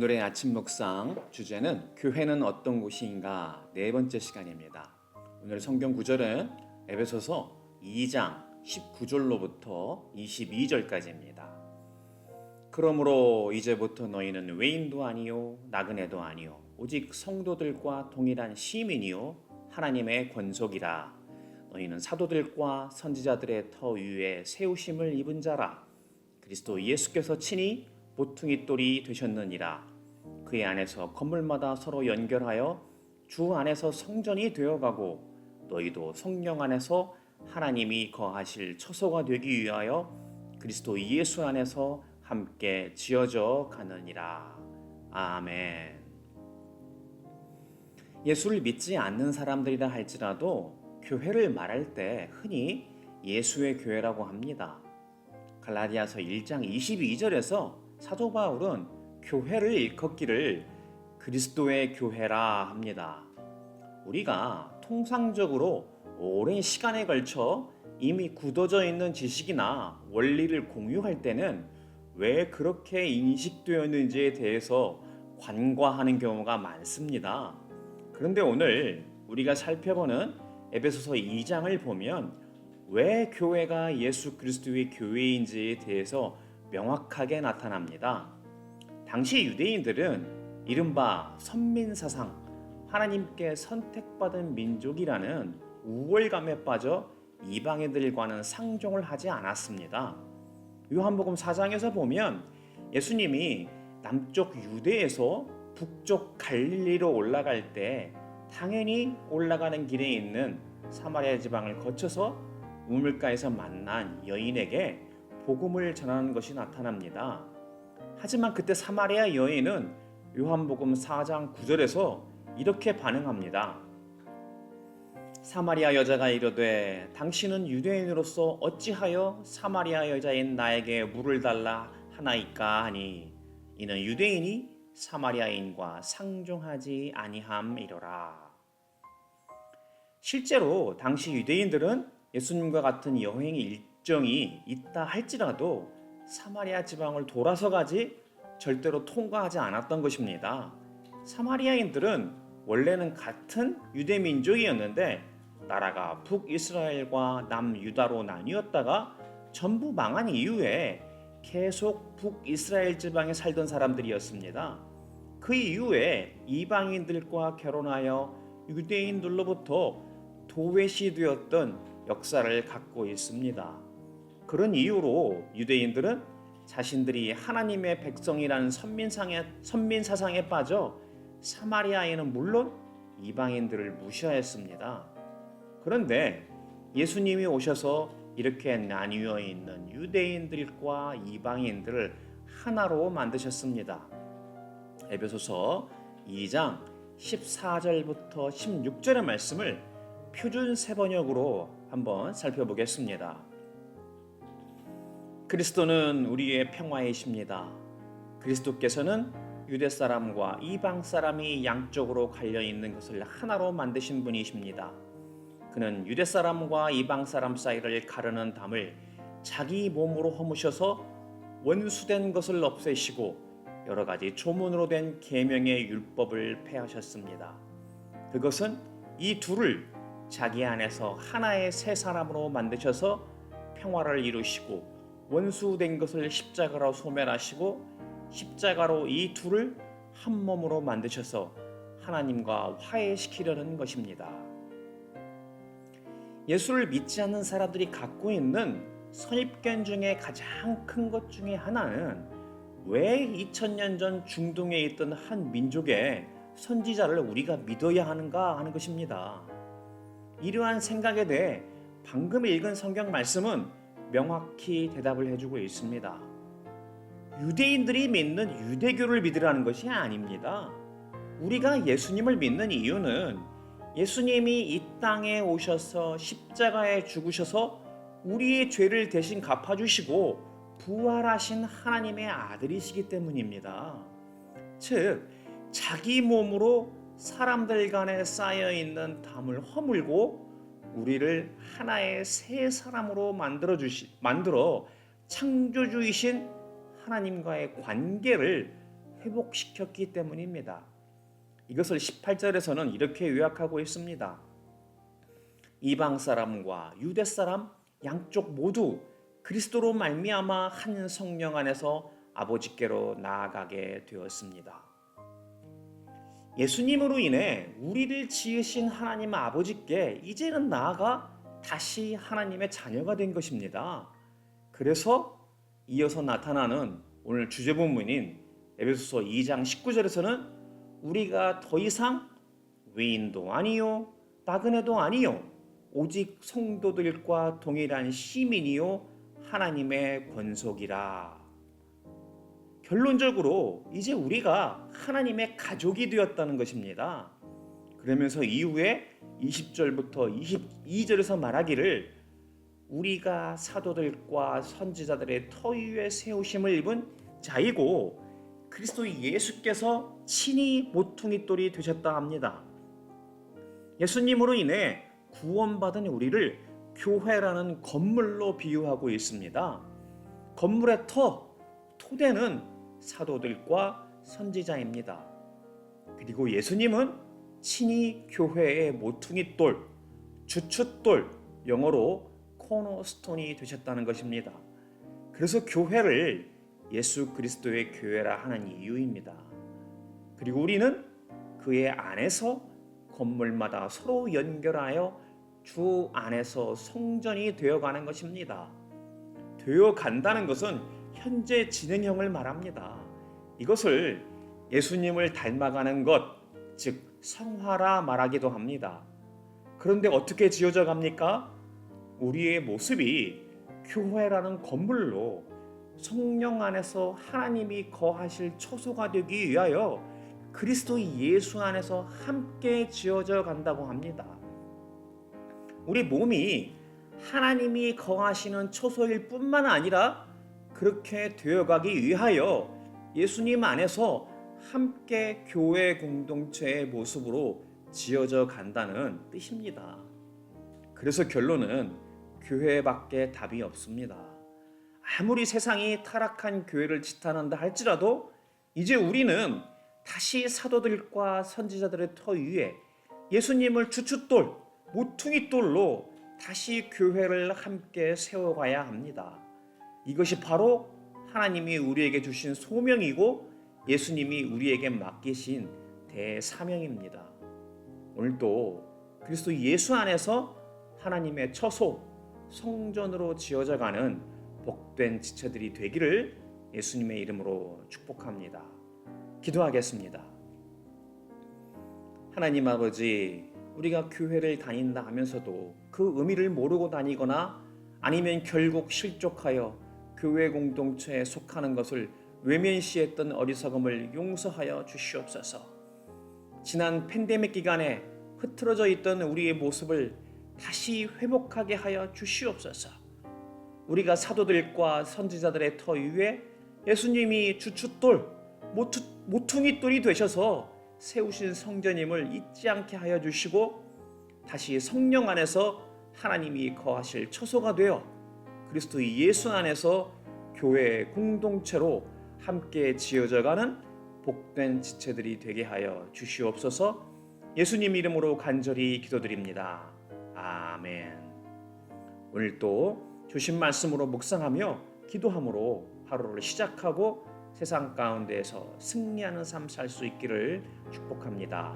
오늘의 아침 묵상 주제는 교회는 어떤 곳인가 네 번째 시간입니다. 오늘 성경 구절은 에베소서 2장 19절로부터 22절까지입니다. 그러므로 이제부터 너희는 외인도 아니요 나그네도 아니요 오직 성도들과 동일한 시민이요 하나님의 권속이라. 너희는 사도들과 선지자들의 터 위에 세우심을 입은 자라. 그리스도 예수께서 친히 모퉁이 돌이 되셨느니라. 그의 안에서 건물마다 서로 연결하여 주 안에서 성전이 되어가고 너희도 성령 안에서 하나님이 거하실 처소가 되기 위하여 그리스도 예수 안에서 함께 지어져 가느니라. 아멘. 예수를 믿지 않는 사람들이라 할지라도 교회를 말할 때 흔히 예수의 교회라고 합니다. 갈라디아서 1장 22절에서 사도 바울은 교회를 일컫기를 그리스도의 교회라 합니다. 우리가 통상적으로 오랜 시간에 걸쳐 이미 굳어져 있는 지식이나 원리를 공유할 때는 왜 그렇게 인식되었는지에 대해서 관과하는 경우가 많습니다. 그런데 오늘 우리가 살펴보는 에베소서 2장을 보면 왜 교회가 예수 그리스도의 교회인지에 대해서 명확하게 나타납니다. 당시 유대인들은 이른바 선민사상, 하나님께 선택받은 민족이라는 우월감에 빠져 이방인들과는 상종을 하지 않았습니다. 요한복음 4장에서 보면 예수님이 남쪽 유대에서 북쪽 갈릴리로 올라갈 때 당연히 올라가는 길에 있는 사마리아 지방을 거쳐서 우물가에서 만난 여인에게 복음을 전하는 것이 나타납니다. 하지만 그때 사마리아 여인은 요한복음 4장 9절에서 이렇게 반응합니다. 사마리아 여자가 이르되 당신은 유대인으로서 어찌하여 사마리아 여자인 나에게 물을 달라 하나이까 하니 이는 유대인이 사마리아인과 상종하지 아니함이로라. 실제로 당시 유대인들은 예수님과 같은 여행 일정이 있다 할지라도 사마리아 지방을 돌아서 가지 절대로 통과하지 않았던 것입니다. 사마리아인들은 원래는 같은 유대 민족이었는데 나라가 북이스라엘과 남유다로 나뉘었다가 전부 망한 이후에 계속 북이스라엘 지방에 살던 사람들이었습니다. 그 이후에 이방인들과 결혼하여 유대인들로부터 도외시 되었던 역사를 갖고 있습니다. 그런 이유로 유대인들은 자신들이 하나님의 백성이라는 선민사상에 빠져 사마리아인은 물론 이방인들을 무시하였습니다. 그런데 예수님이 오셔서 이렇게 나뉘어 있는 유대인들과 이방인들을 하나로 만드셨습니다. 에베소서 2장 14절부터 16절의 말씀을 표준 세번역으로 한번 살펴보겠습니다. 그리스도는 우리의 평화이십니다. 그리스도께서는 유대 사람과 이방 사람이 양쪽으로 갈려 있는 것을 하나로 만드신 분이십니다. 그는 유대 사람과 이방 사람 사이를 가르는 담을 자기 몸으로 허무셔서 원수된 것을 없애시고 여러 가지 조문으로 된 계명의 율법을 폐하셨습니다. 그것은 이 둘을 자기 안에서 하나의 새 사람으로 만드셔서 평화를 이루시고 원수된 것을 십자가로 소멸하시고 십자가로 이 둘을 한 몸으로 만드셔서 하나님과 화해시키려는 것입니다. 예수를 믿지 않는 사람들이 갖고 있는 선입견 중에 가장 큰 것 중에 하나는 왜 2000년 전 중동에 있던 한 민족의 선지자를 우리가 믿어야 하는가 하는 것입니다. 이러한 생각에 대해 방금 읽은 성경 말씀은 명확히 대답을 해주고 있습니다. 유대인들이 믿는 유대교를 믿으라는 것이 아닙니다. 우리가 예수님을 믿는 이유는 예수님이 이 땅에 오셔서 십자가에 죽으셔서 우리의 죄를 대신 갚아주시고 부활하신 하나님의 아들이시기 때문입니다. 즉 자기 몸으로 사람들 간에 쌓여있는 담을 허물고 우리를 하나의 새 사람으로 만들어 창조주이신 하나님과의 관계를 회복시켰기 때문입니다. 이것을 18절에서는 이렇게 요약하고 있습니다. 이방 사람과 유대 사람 양쪽 모두 그리스도로 말미암아 한 성령 안에서 아버지께로 나아가게 되었습니다. 예수님으로 인해 우리를 지으신 하나님 아버지께 이제는 나아가 다시 하나님의 자녀가 된 것입니다. 그래서 이어서 나타나는 오늘 주제 본문인 에베소서 2장 19절에서는 우리가 더 이상 외인도 아니요 나그네도 아니요 오직 성도들과 동일한 시민이요 하나님의 권속이라. 결론적으로 이제 우리가 하나님의 가족이 되었다는 것입니다. 그러면서 이후에 20절부터 22절에서 말하기를 우리가 사도들과 선지자들의 터 위에 세우심을 입은 자이고 그리스도 예수께서 친히 모퉁이 돌이 되셨다 합니다. 예수님으로 인해 구원받은 우리를 교회라는 건물로 비유하고 있습니다. 건물의 토대는 사도들과 선지자입니다. 그리고 예수님은 친히 교회의 모퉁이 돌, 주춧돌, 영어로 코너스톤이 되셨다는 것입니다. 그래서 교회를 예수 그리스도의 교회라 하는 이유입니다. 그리고 우리는 그의 안에서 건물마다 서로 연결하여 주 안에서 성전이 되어가는 것입니다. 되어간다는 것은 현재 진행형을 말합니다. 이것을 예수님을 닮아가는 것, 즉 성화라 말하기도 합니다. 그런데 어떻게 지어져 갑니까? 우리의 모습이 교회라는 건물로 성령 안에서 하나님이 거하실 초소가 되기 위하여 그리스도 예수 안에서 함께 지어져 간다고 합니다. 우리 몸이 하나님이 거하시는 초소일 뿐만 아니라 그렇게 되어가기 위하여 예수님 안에서 함께 교회 공동체의 모습으로 지어져 간다는 뜻입니다. 그래서 결론은 교회밖에 답이 없습니다. 아무리 세상이 타락한 교회를 지탄한다 할지라도 이제 우리는 다시 사도들과 선지자들의 터 위에 예수님을 주춧돌, 모퉁이돌로 다시 교회를 함께 세워가야 합니다. 이것이 바로 하나님이 우리에게 주신 소명이고 예수님이 우리에게 맡기신 대사명입니다. 오늘도 그리스도 예수 안에서 하나님의 처소, 성전으로 지어져가는 복된 지체들이 되기를 예수님의 이름으로 축복합니다. 기도하겠습니다. 하나님 아버지, 우리가 교회를 다닌다 하면서도 그 의미를 모르고 다니거나 아니면 결국 실족하여 교회 공동체에 속하는 것을 외면시했던 어리석음을 용서하여 주시옵소서. 지난 팬데믹 기간에 흐트러져 있던 우리의 모습을 다시 회복하게 하여 주시옵소서. 우리가 사도들과 선지자들의 터 위에 예수님이 주춧돌, 모퉁이돌이 되셔서 세우신 성전임을 잊지 않게 하여 주시고 다시 성령 안에서 하나님이 거하실 처소가 되어 그리스도 예수 안에서 교회의 공동체로 함께 지어져가는 복된 지체들이 되게 하여 주시옵소서. 예수님 이름으로 간절히 기도드립니다. 아멘. 오늘도 주신 말씀으로 묵상하며 기도함으로 하루를 시작하고 세상 가운데에서 승리하는 삶 살 수 있기를 축복합니다.